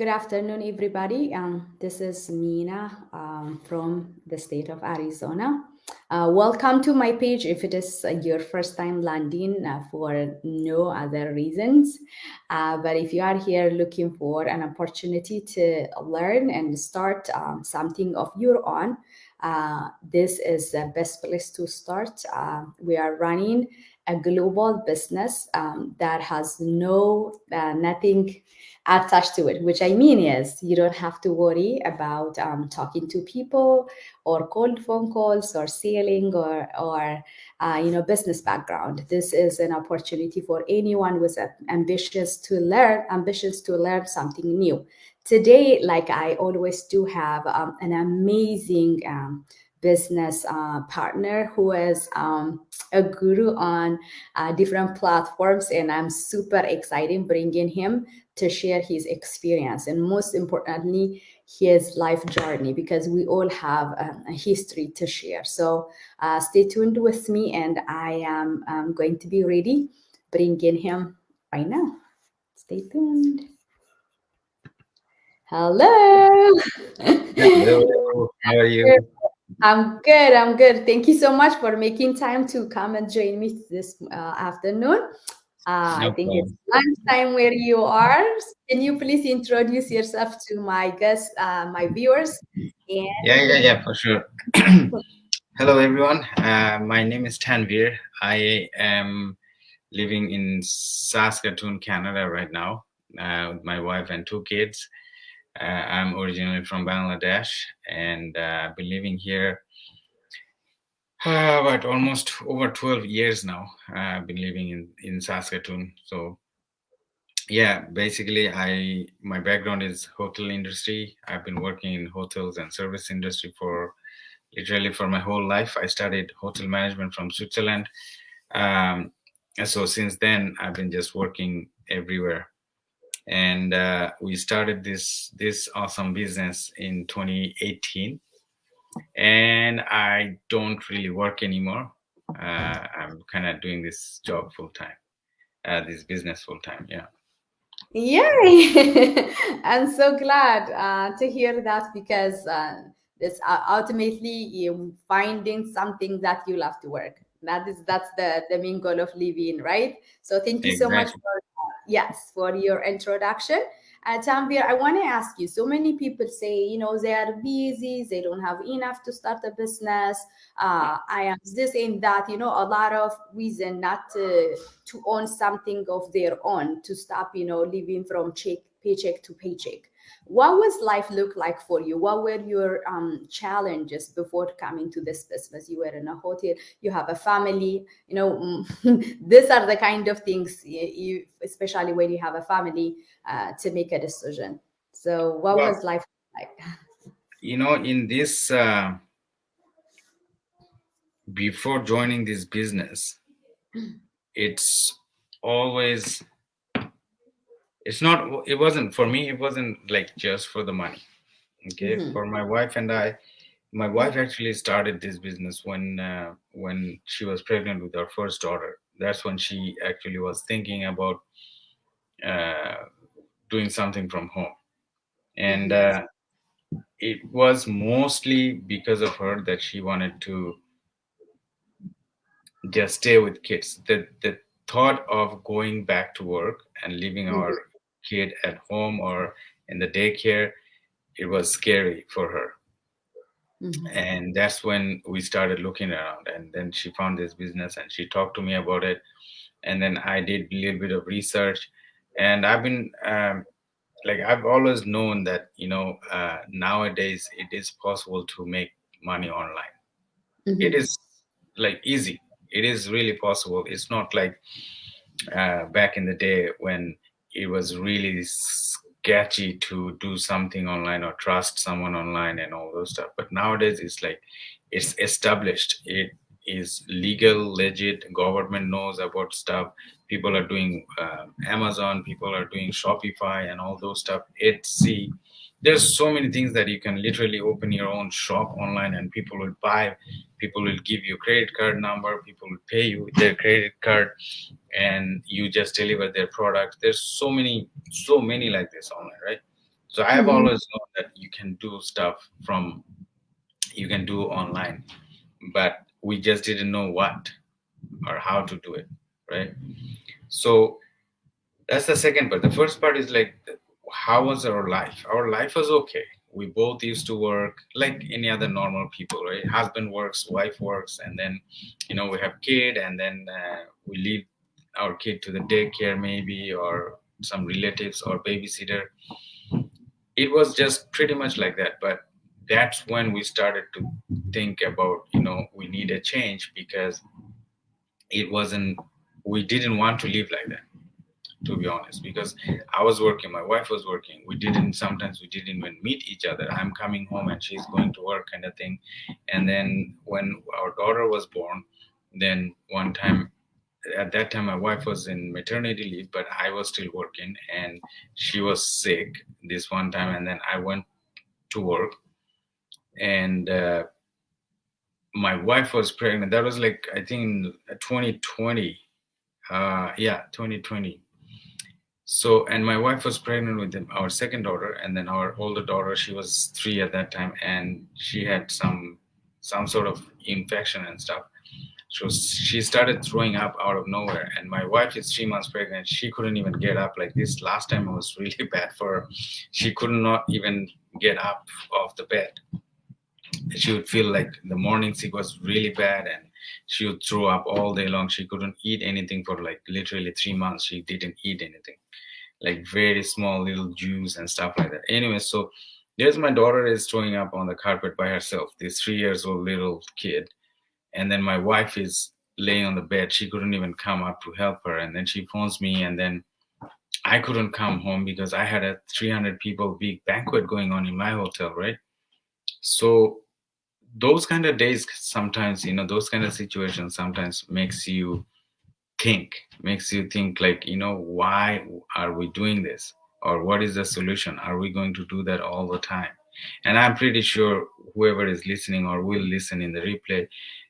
Good afternoon, everybody. This is Mina from the state of Arizona. Welcome to my page if it is your first time landing for no other reasons. But if you are here looking for an opportunity to learn and start something of your own, this is the best place to start. We are running a global business that has nothing attached to it, which I mean is you don't have to worry about talking to people or cold phone calls or selling or business background. This is an opportunity for anyone with ambitious to learn something new. Today, like I always do, have an amazing business partner who is a guru on different platforms, and I'm super excited bringing him to share his experience and most importantly his life journey, because we all have a history to share. So stay tuned with me, and I am going to be ready bringing him right now. Stay tuned. Hello. Hello, how are you? I'm good. I'm good. Thank you so much for making time to come and join me this afternoon. I No think it's problem. lunchtime where you are. Can you please introduce yourself to my guests, my viewers? And Yeah, for sure. Hello, everyone. My name is Tanvir. I am living in Saskatoon, Canada, right now, with my wife and two kids. I'm originally from Bangladesh, and I've been living here about almost over 12 years now. I've been living in Saskatoon. So, yeah, basically, my background is hotel industry. I've been working in hotels and service industry for literally for my whole life. I studied hotel management from Switzerland. Um, and so since then, I've been just working everywhere. And we started this awesome business in 2018. And I don't really work anymore. I'm kind of doing this job full time, this business full time. Yeah. yay! I'm so glad to hear that, because this ultimately you finding something that you love to work. That's the main goal of living, right? So thank you so much Exactly. for yes for your introduction. Tanvir, I want to ask you. So many people say, they are busy, they don't have enough to start a business. I am this and that. A lot of reason not to own something of their own, to stop, living from paycheck to paycheck. What was life look like for you? What were your challenges before coming to this business? You were in a hotel, you have a family, these are the kind of things especially when you have a family, to make a decision. So what Well, was life like? in this, before joining this business, it's always, it wasn't for me, it wasn't like just for the money. Okay. Hmm. For my wife and I, my wife actually started this business when she was pregnant with our first daughter. That's when she actually was thinking about uh, doing something from home. And Hmm. it was mostly because of her that she wanted to just stay with kids. The thought of going back to work and leaving our kid at home or in the daycare, it was scary for her. Hmm. And that's when we started looking around. And then she found this business and she talked to me about it. And then I did a little bit of research. And I've been like I've always known that nowadays it is possible to make money online. It Hmm. is like easy. It is really possible. It's not like back in the day when it was really sketchy to do something online or trust someone online and all those stuff. But nowadays it's like it's established. It is legal, legit. Government knows about stuff. People are doing Amazon. People are doing Shopify and all those stuff. Etsy. There's so many things that you can literally open your own shop online and people will buy. People will give you credit card number. People will pay you with their credit card and you just deliver their product. There's so many like this online, right? So I have always known that you can do stuff you can do online, but we just didn't know what or how to do it, right? So that's the second part. The first part is like, how was our life? Our life was okay. We both used to work like any other normal people, right? Husband works, wife works, and then, we have kid, and then we leave our kid to the daycare maybe, or some relatives or babysitter. It was just pretty much like that. But that's when we started to think about, we need a change, because it wasn't, we didn't want to live like that, to be honest, because I was working, my wife was working. Sometimes we didn't even meet each other. I'm coming home and she's going to work, kind of thing. And then when our daughter was born, then one time, at that time my wife was in maternity leave, but I was still working, and she was sick this one time, and then I went to work, and my wife was pregnant. That was like, I think, in 2020. Yeah, 2020. So, and my wife was pregnant with our second daughter, and then our older daughter, she was 3 at that time, and she had some sort of infection and stuff. So she started throwing up out of nowhere, and my wife is 3 months pregnant. She couldn't even get up. Like this last time, it was really bad for her. She could not even get up off the bed. She would feel like the mornings it was really bad, and she would throw up all day long. She couldn't eat anything for like literally 3 months. She didn't eat anything, like very small little juice and stuff like that. Anyway, so there's my daughter is throwing up on the carpet by herself, this 3 years old little kid. And then my wife is laying on the bed. She couldn't even come up to help her. And then she phones me, and then I couldn't come home because I had a 300 people big banquet going on in my hotel, right? So those kind of days sometimes, those kind of situations sometimes makes you think like, why are we doing this, or what is the solution? Are we going to do that all the time? And I'm pretty sure whoever is listening or will listen in the replay,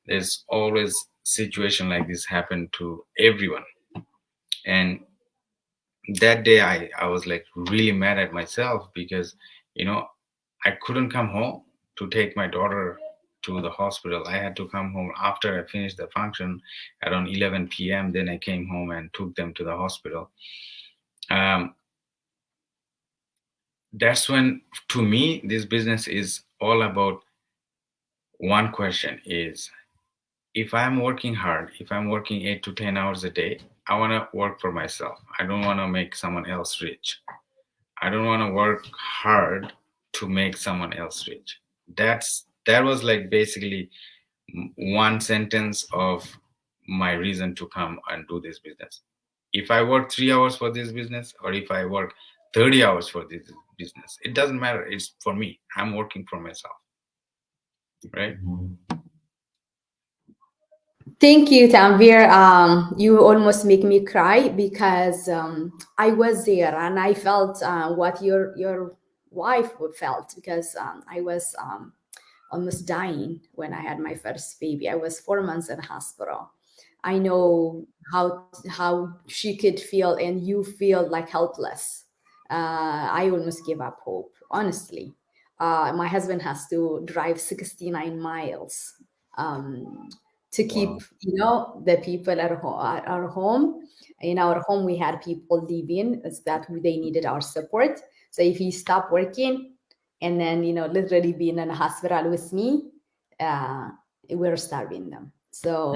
there's always situation like this happen to everyone. And that day I was like really mad at myself, because I couldn't come home to take my daughter to the hospital. I had to come home after I finished the function around 11 p.m. Then I came home and took them to the hospital. That's when, to me, this business is all about one question is, if I'm working hard, if I'm working 8 to 10 hours a day, I want to work for myself. I don't want to make someone else rich. I don't want to work hard to make someone else rich. That was like basically one sentence of my reason to come and do this business. If I work 3 hours for this business, or if I work 30 hours for this business, it doesn't matter. It's for me. I'm working for myself, right? Thank you, Tanvir. You almost make me cry, because I was there and I felt what your wife felt, because I was almost dying when I had my first baby. I was 4 months in hospital. I know how she could feel, and you feel like helpless. I almost give up hope, honestly. My husband has to drive 69 miles to keep, the people at our home. In our home, we had people living, is that they needed our support. So if he stopped working, and then literally being in a hospital with me, we're starving them. So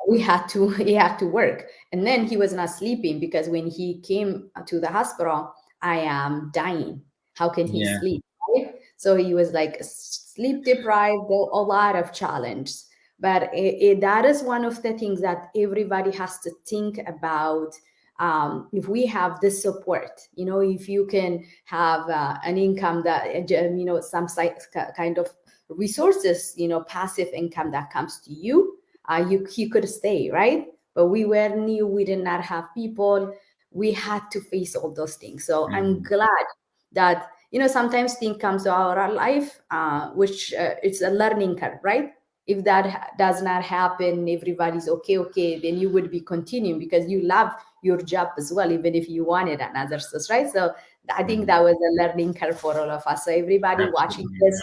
he had to work, and then he was not sleeping, because when he came to the hospital, I am dying. How can he Yeah. sleep, right? So he was like sleep deprived, a lot of challenge. But that is one of the things that everybody has to think about. If we have this support, if you can have an income that, some kind of resources, passive income that comes to you, you could stay, right? But we were new, we did not have people, we had to face all those things. So I'm glad that, sometimes things comes to our life, which it's a learning curve, right? If that does not happen, everybody's okay, then you would be continuing, because you love your job as well, even if you wanted another source, right? So I think that was a learning curve for all of us. So everybody watching Absolutely. this,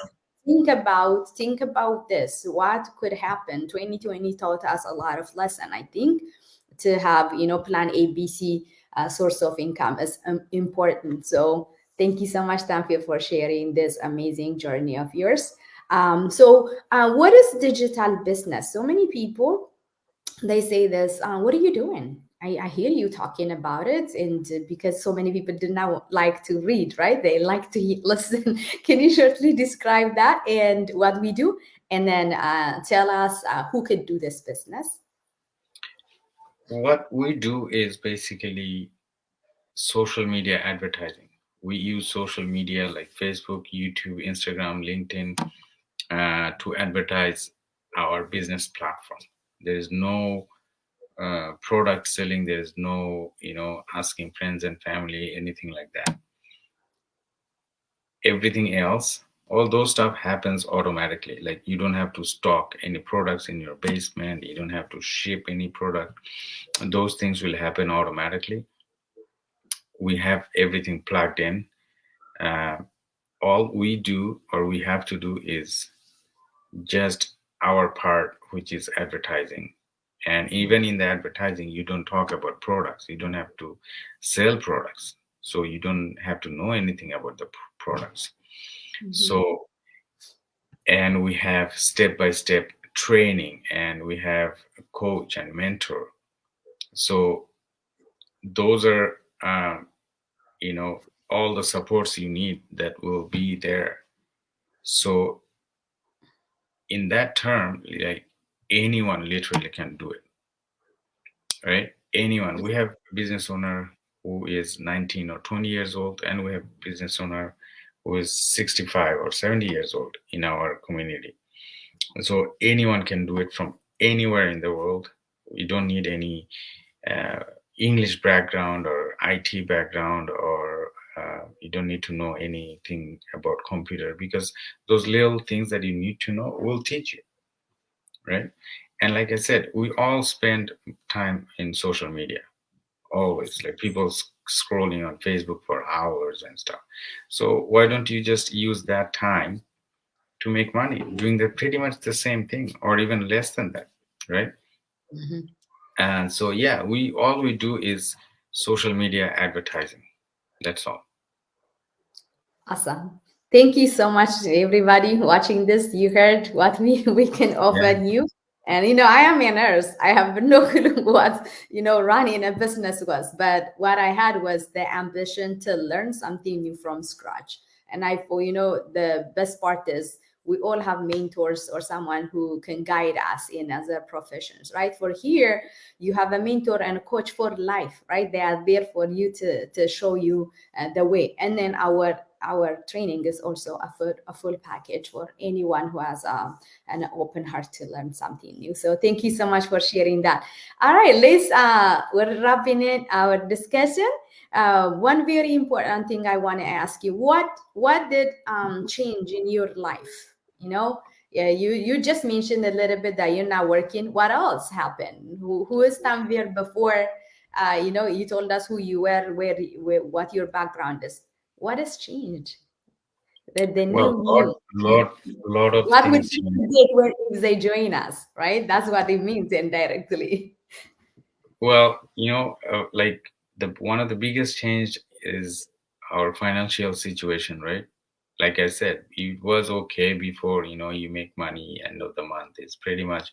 think about this. What could happen? 2020 taught us a lot of lesson. I think to have plan ABC source of income is important. So thank you so much, Tanfir, for sharing this amazing journey of yours. What is digital business? So many people they say this, what are you doing? I hear you talking about it, and because so many people do not like to read, right? They like to listen. Can you shortly describe that and what we do, and then tell us who could do this business? What we do is basically social media advertising. We use social media like Facebook, YouTube, Instagram, LinkedIn to advertise our business platform. There is no product selling. There is no, asking friends and family, anything like that. Everything else, all those stuff happens automatically. Like you don't have to stock any products in your basement. You don't have to ship any product. Those things will happen automatically. We have everything plugged in. Uh, all we do or we have to do is just our part, which is advertising. And even in the advertising, you don't talk about products. You don't have to sell products. So you don't have to know anything about the products. Mm-hmm. So, and we have step by step training, and we have a coach and mentor. So those are, all the supports you need that will be there. So in that term, like anyone literally can do it, right? Anyone. We have business owner who is 19 or 20 years old, and we have business owner who is 65 or 70 years old in our community. So anyone can do it from anywhere in the world. You don't need any uh, English background or IT background, or you don't need to know anything about computer, because those little things that you need to know will teach you, right? And like I said, we all spend time in social media, always, like people scrolling on Facebook for hours and stuff. So why don't you just use that time to make money doing the pretty much the same thing, or even less than that, right? Mm-hmm. And so yeah, we do is social media advertising. That's all. Awesome. Thank you so much, everybody watching this. You heard what we can offer Yeah. you. And I am a nurse. I have no clue what running a business was. But what I had was the ambition to learn something new from scratch. And I for the best part is we all have mentors or someone who can guide us in other professions, right? For here, you have a mentor and a coach for life, right? They are there for you to show you the way. And then our training is also a full package for anyone who has an open heart to learn something new. So thank you so much for sharing that. All right, let's we're wrapping it our discussion. One very important thing I want to ask you: what did change in your life? Yeah, you just mentioned a little bit that you're not working. What else happened? Who is Tanvir before? You told us who you were, where what your background is. What has changed? The Well, new me. lot of What would things you change. get when if they join us, right? That's what it means indirectly. Well, like the one of the biggest change is our financial situation, right? Like I said, it was okay before. You make money end of the month. It's pretty much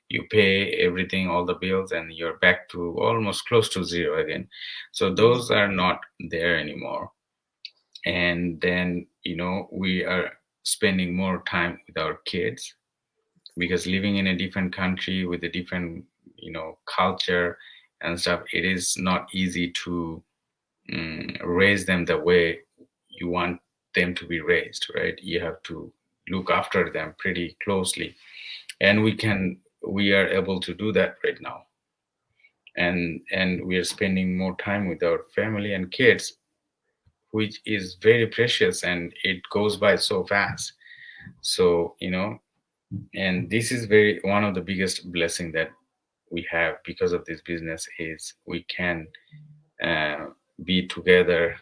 you pay everything, all the bills, and you're back to almost close to zero again. So those are not there anymore. And then we are spending more time with our kids, because living in a different country with a different culture and stuff, it is not easy to raise them the way you want them to be raised, right? You have to look after them pretty closely, and we are able to do that right now. And we are spending more time with our family and kids, which is very precious, and it goes by so fast. So and this is very one of the biggest blessing that we have because of this business, is we can uh, be together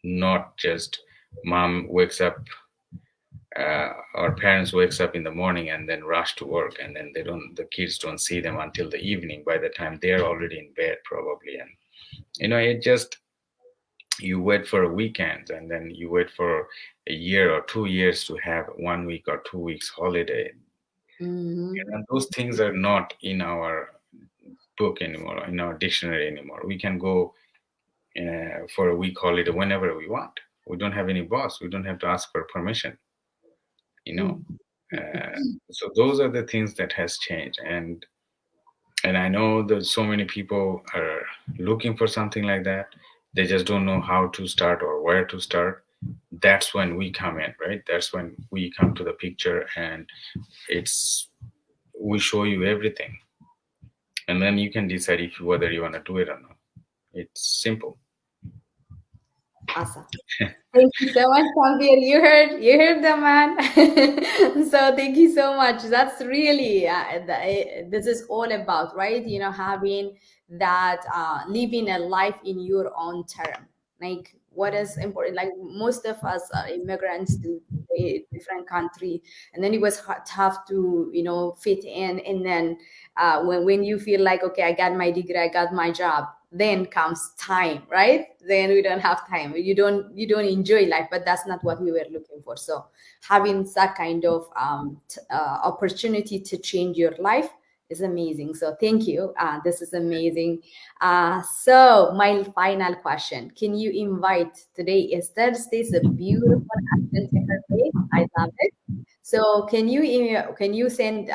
not just mom wakes up or parents wakes up in the morning and then rush to work, and then the kids don't see them until the evening, by the time they're already in bed probably. And it just, you wait for a weekend, and then you wait for a year or 2 years to have 1 week or 2 weeks holiday. And those things are not in our book anymore, in our dictionary anymore. We can go for a week holiday whenever we want. We don't have any boss. We don't have to ask for permission. you know so those are the things that has changed. And I know that so many people are looking for something like that. They just don't know how to start or where to start. That's when we come in, right? That's when we come to the picture, and we show you everything, and then you can decide whether you want to do it or not. It's simple. Awesome. Thank you so much, Tanvir. You heard the man. So thank you so much. That's really this is all about, right? Having that living a life in your own term. Like what is important? Like most of us are immigrants to a different country, and then it was tough to fit in. And then when you feel like, okay, I got my degree, I got my job, then comes time, right? Then we don't have time. You don't enjoy life, but that's not what we were looking for. So having that kind of opportunity to change your life is amazing. So thank you. This is amazing. So my final question: can you invite, today is Thursday, it's a beautiful action taker day. I love it. So can you send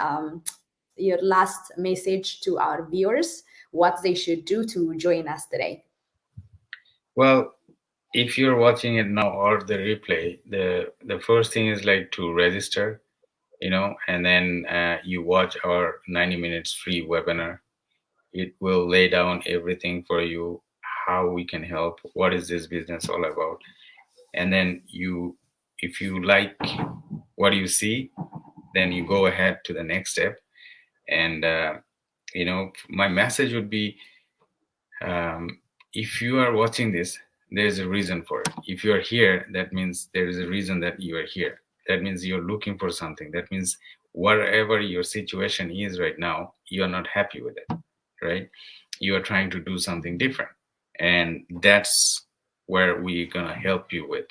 your last message to our viewers, what they should do to join us today? Well, if you're watching it now or the replay, the first thing is like to register, and then you watch our 90 minutes free webinar. It will lay down everything for you, how we can help, what is this business all about. And then if you like what you see, then you go ahead to the next step. And my message would be, if you are watching this, there's a reason for it. If you are here, that means there is a reason that you are here. That means you're looking for something. That means whatever your situation is right now, you're not happy with it, right? You are trying to do something different. And that's where we're going to help you with.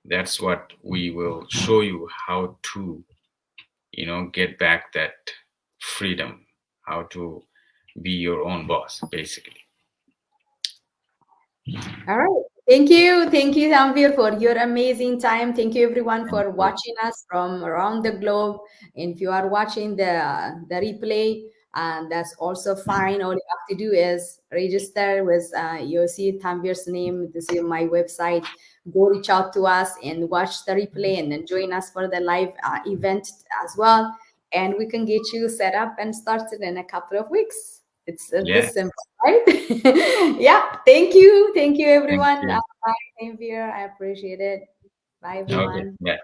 That's what we will show you, how to, get back that freedom, how to be your own boss, basically. All right. Thank you, Tanvir, for your amazing time. Thank you, everyone, for watching us from around the globe. And if you are watching the replay, and that's also fine. All you have to do is register with you'll see Tanvir's name. This is my website. Go reach out to us and watch the replay, and then join us for the live event as well. And we can get you set up and started in a couple of weeks. It's this simple, right? Yeah. Thank you, everyone. Thank you. Bye, Tanvir. I appreciate it. Bye, everyone. Okay. Yeah.